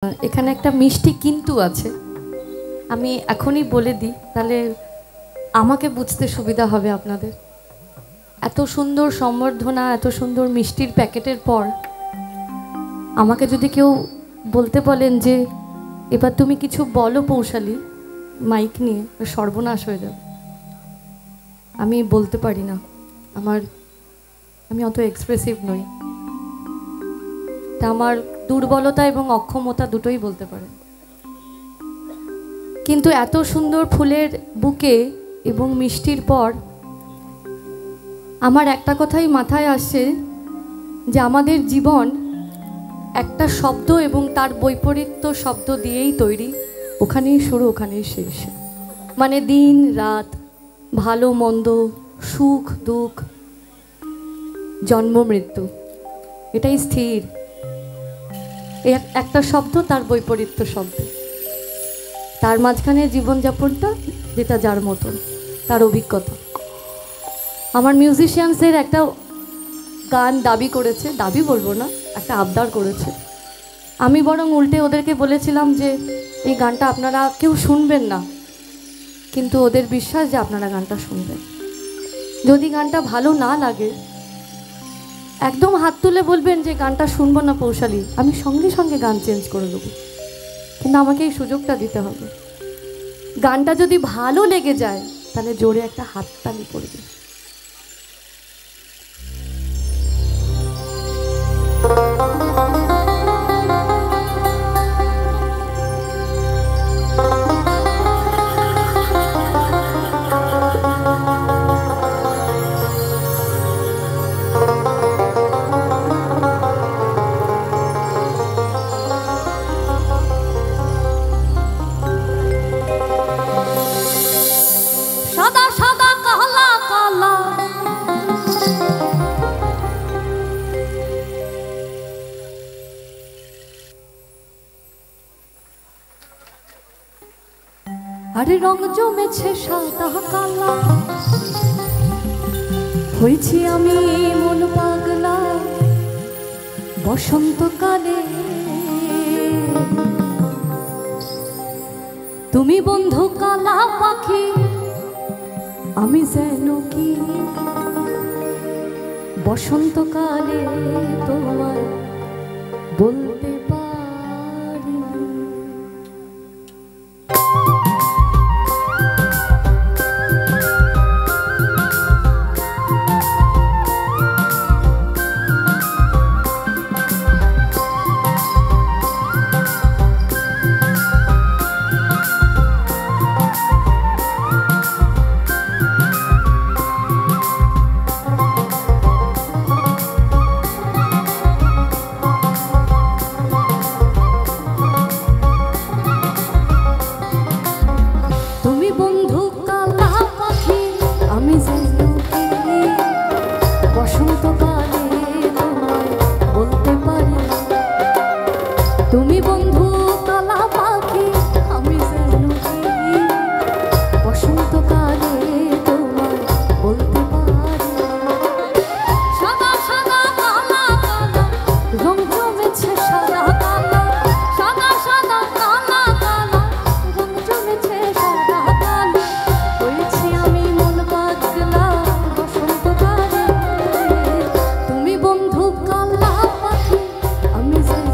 এখানে একটা মিষ্টি কিন্তু আছে, আমি এখনই বলে দিই, তাহলে আমাকে বুঝতে সুবিধা হবে আপনাদের। এত সুন্দর সম্বর্ধনা, এত সুন্দর মিষ্টির প্যাকেটের পর আমাকে যদি কেউ বলতে বলেন যে এবার তুমি কিছু বলো পৌশালী মাইক নিয়ে, সর্বনাশ হয়ে যাবে। আমি বলতে পারি না, আমি অত এক্সপ্রেসিভ নই। তা আমার দুর্বলতা এবং অক্ষমতা দুটোই বলতে পারে। কিন্তু এত সুন্দর ফুলের বুকে এবং মিষ্টির পর আমার একটা কথাই মাথায় আসছে যে আমাদের জীবন একটা শব্দ এবং তার বৈপরীত্য শব্দ দিয়েই তৈরি। ওখানেই শুরু, ওখানেই শেষ। মানে দিন রাত, ভালো মন্দ, সুখ দুঃখ, জন্ম মৃত্যু, এটাই স্থির। একটা শব্দ, তার বৈপরীত্য শব্দ, তার মাঝখানে জীবনযাপনটা যেটা যার মতন, তার অভিজ্ঞতা। আমার মিউজিশিয়ানসদের একটা গান দাবি করেছে, দাবি বলবো না, একটা আবদার করেছে। আমি বরং উল্টে ওদেরকে বলেছিলাম যে এই গানটা আপনারা কেউ শুনবেন না, কিন্তু ওদের বিশ্বাস যে আপনারা গানটা শুনবেন। যদি গানটা ভালো না লাগে একদম হাত তুলে বলবেন যে গানটা শুনবো না পৌশালী, আমি সঙ্গে সঙ্গে গান চেঞ্জ করে দেবো, কিন্তু আমাকে এই সুযোগটা দিতে হবে। গানটা যদি ভালো লেগে যায় তাহলে জোরে একটা হাততালি পড়বে। সাদা সাদা কালা কালা আরে রং জমেছে সাদা কালা, হয়েছি আমি মন পাগলা বসন্তকালে। তুমি বন্ধু কালা পাখি, আমি যেন কি বসন্তকালে তোমায় বলতে পারি। তুমি বন্ধু কালা পাখি, আমি যেন কি বসন্তকালে তোমায় বলতে পারি। সাদা সাদা কালা কালা রং জমেছে সাদা কালা, সাদা সাদা কালা কালা রং জমেছে সাদা কালা। হয়েছি আমি মন পাগলা বসন্তকালে। তুমি বন্ধু কালা পাখি, আমি যেন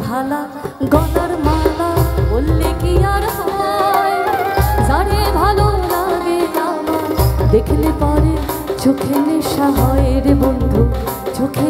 ভালা গলার মালা বললে কি আর হয়, যারে ভালো লাগে আমার দেখলে পরে চোখে নেশা হয় রে বন্ধু, চোখে